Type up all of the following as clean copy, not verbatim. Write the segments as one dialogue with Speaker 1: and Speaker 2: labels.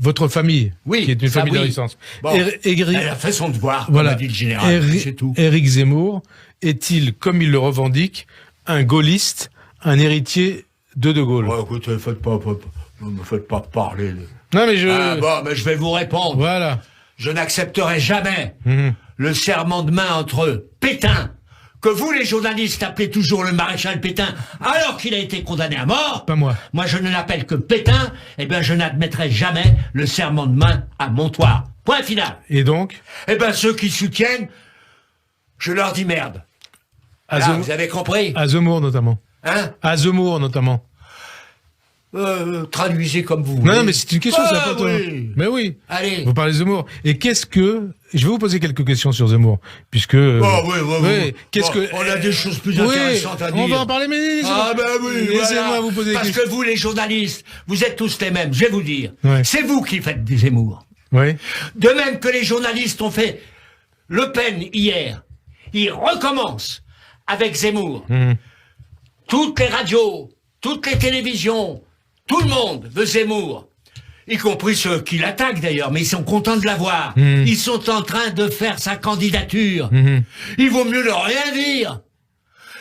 Speaker 1: votre famille,
Speaker 2: Oui,
Speaker 1: qui est une
Speaker 2: ça,
Speaker 1: famille
Speaker 2: oui.
Speaker 1: de résistance.
Speaker 2: Bon, elle a fait son devoir,
Speaker 1: voilà.
Speaker 2: comme a dit le général, c'est tout.
Speaker 1: Éric Zemmour est-il, comme il le revendique, un gaulliste, un héritier de De Gaulle?
Speaker 2: Ouais, écoutez, ne me faites pas parler.
Speaker 1: Non, mais
Speaker 2: mais je vais vous répondre.
Speaker 1: Voilà.
Speaker 2: Je n'accepterai jamais le serment de main entre Pétain, que vous, les journalistes, appelez toujours le maréchal Pétain, alors qu'il a été condamné à mort.
Speaker 1: Pas moi.
Speaker 2: Moi, je ne l'appelle que Pétain. Eh bien, je n'admettrai jamais le serment de main à Montoire. Point final.
Speaker 1: Et donc?
Speaker 2: Eh bien, ceux qui soutiennent, je leur dis merde. Là, vous avez compris?
Speaker 1: À Zemmour, notamment.
Speaker 2: Hein?
Speaker 1: À Zemmour, notamment.
Speaker 2: Traduisez comme vous voulez.
Speaker 1: Non, mais c'est une question, c'est pas
Speaker 2: oui.
Speaker 1: Mais oui.
Speaker 2: Allez.
Speaker 1: Vous parlez de Zemmour. Et qu'est-ce que... Je vais vous poser quelques questions sur Zemmour, puisque...
Speaker 2: oui.
Speaker 1: Qu'est-ce que...
Speaker 2: On a des choses plus intéressantes à dire.
Speaker 1: On va en parler, mais... Laissez-moi vous poser des questions.
Speaker 2: Parce que vous, les journalistes, vous êtes tous les mêmes, je vais vous dire.
Speaker 1: Ouais.
Speaker 2: C'est vous qui faites des Zemmour.
Speaker 1: Oui.
Speaker 2: De même que les journalistes ont fait Le Pen hier, ils recommencent avec Zemmour. Toutes les radios, toutes les télévisions, tout le monde veut Zemmour, y compris ceux qui l'attaquent d'ailleurs, mais ils sont contents de l'avoir. Ils sont en train de faire sa candidature. Il vaut mieux ne rien dire.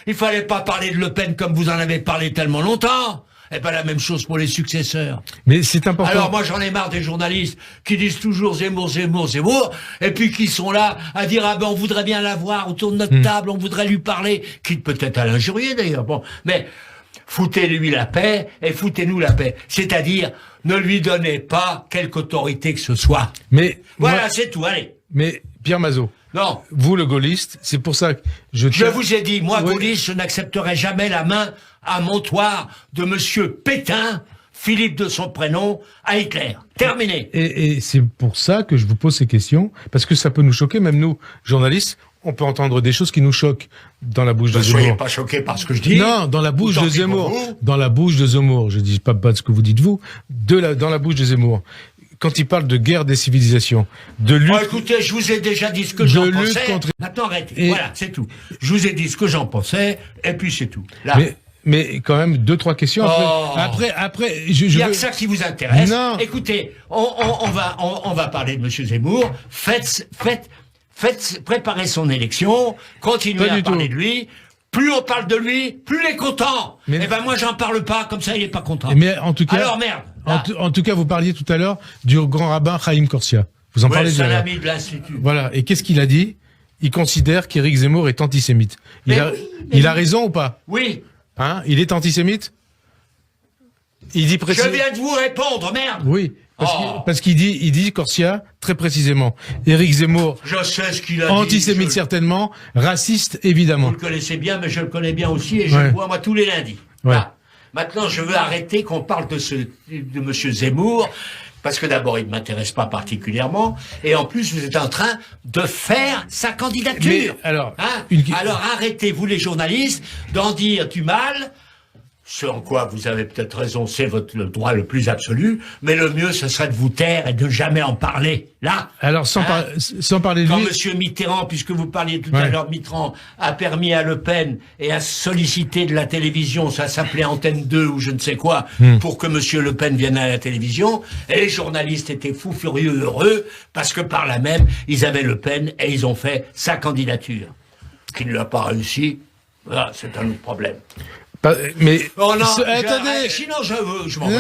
Speaker 2: Il fallait pas parler de Le Pen comme vous en avez parlé tellement longtemps. Et pas la même chose pour les successeurs.
Speaker 1: Mais c'est important.
Speaker 2: Alors moi j'en ai marre des journalistes qui disent toujours Zemmour, Zemmour, Zemmour, et puis qui sont là à dire ah ben on voudrait bien l'avoir autour de notre table, on voudrait lui parler, quitte peut-être à l'injurier d'ailleurs. Bon, mais foutez-lui la paix et foutez-nous la paix. C'est-à-dire, ne lui donnez pas quelque autorité que ce soit.
Speaker 1: Mais
Speaker 2: voilà,
Speaker 1: moi,
Speaker 2: c'est tout, allez.
Speaker 1: Mais Pierre Mazot,
Speaker 2: non.
Speaker 1: Vous le gaulliste, c'est pour ça que je
Speaker 2: vous ai dit, moi, gaulliste, je n'accepterai jamais la main à Montoire de monsieur Pétain, Philippe de son prénom, à Hitler. Terminé.
Speaker 1: Et c'est pour ça que je vous pose ces questions, parce que ça peut nous choquer, même nous, journalistes, on peut entendre des choses qui nous choquent dans la bouche de Zemmour.
Speaker 2: Soyez pas choqués par ce que je dis.
Speaker 1: Non, dans la bouche de Zemmour. Dans la bouche de Zemmour. Je dis pas ce que vous dites vous. Dans la bouche de Zemmour. Quand il parle de guerre des civilisations, de lutte...
Speaker 2: Oh, écoutez, je vous ai déjà dit ce que j'en pensais. Maintenant, arrêtez. Voilà, c'est tout. Je vous ai dit ce que j'en pensais, et puis c'est tout. Là.
Speaker 1: Mais quand même, 2-3 questions. Après,
Speaker 2: il n'y a que ça qui vous intéresse.
Speaker 1: Non.
Speaker 2: Écoutez, on va parler de monsieur Zemmour. Préparez son élection. Continuez à parler de lui. Plus on parle de lui, plus il est content. Eh ben moi j'en parle pas, comme ça il est pas content.
Speaker 1: Mais en tout cas,
Speaker 2: alors merde.
Speaker 1: En tout cas, vous parliez tout à l'heure du grand rabbin Chaim Corsia. Vous en parlez
Speaker 2: c'est un ami de l'Institut.
Speaker 1: Voilà. Et qu'est-ce qu'il a dit? Il considère qu'Éric Zemmour est antisémite. Il a raison ou pas?
Speaker 2: Oui.
Speaker 1: Hein? Il est antisémite? Il dit
Speaker 2: précisément. Je viens de vous répondre, merde.
Speaker 1: Oui. Parce qu'il dit Corsia très précisément. Éric Zemmour.
Speaker 2: Je sais ce qu'il a dit.
Speaker 1: Antisémite certainement, raciste évidemment.
Speaker 2: Vous le connaissez bien, mais je le connais bien aussi et je le vois moi tous les lundis.
Speaker 1: Ouais.
Speaker 2: Voilà. Maintenant, je veux arrêter qu'on parle de monsieur Zemmour, parce que d'abord, il ne m'intéresse pas particulièrement, et en plus, vous êtes en train de faire sa candidature.
Speaker 1: Mais alors,
Speaker 2: alors arrêtez, vous les journalistes, d'en dire du mal, ce en quoi vous avez peut-être raison, c'est le droit le plus absolu, mais le mieux, ce serait de vous taire et de jamais en parler. Là.
Speaker 1: Alors, sans parler de lui.
Speaker 2: Quand monsieur Mitterrand, puisque vous parliez tout à l'heure, Mitterrand a permis à Le Pen et a sollicité de la télévision, ça s'appelait Antenne 2 ou je ne sais quoi, pour que monsieur Le Pen vienne à la télévision, et les journalistes étaient fous furieux heureux, parce que par là même, ils avaient Le Pen et ils ont fait sa candidature. Qui ne l'a pas réussi, voilà, c'est un autre problème.
Speaker 1: Mais
Speaker 2: oh non,
Speaker 1: attendez,
Speaker 2: sinon je m'en vais.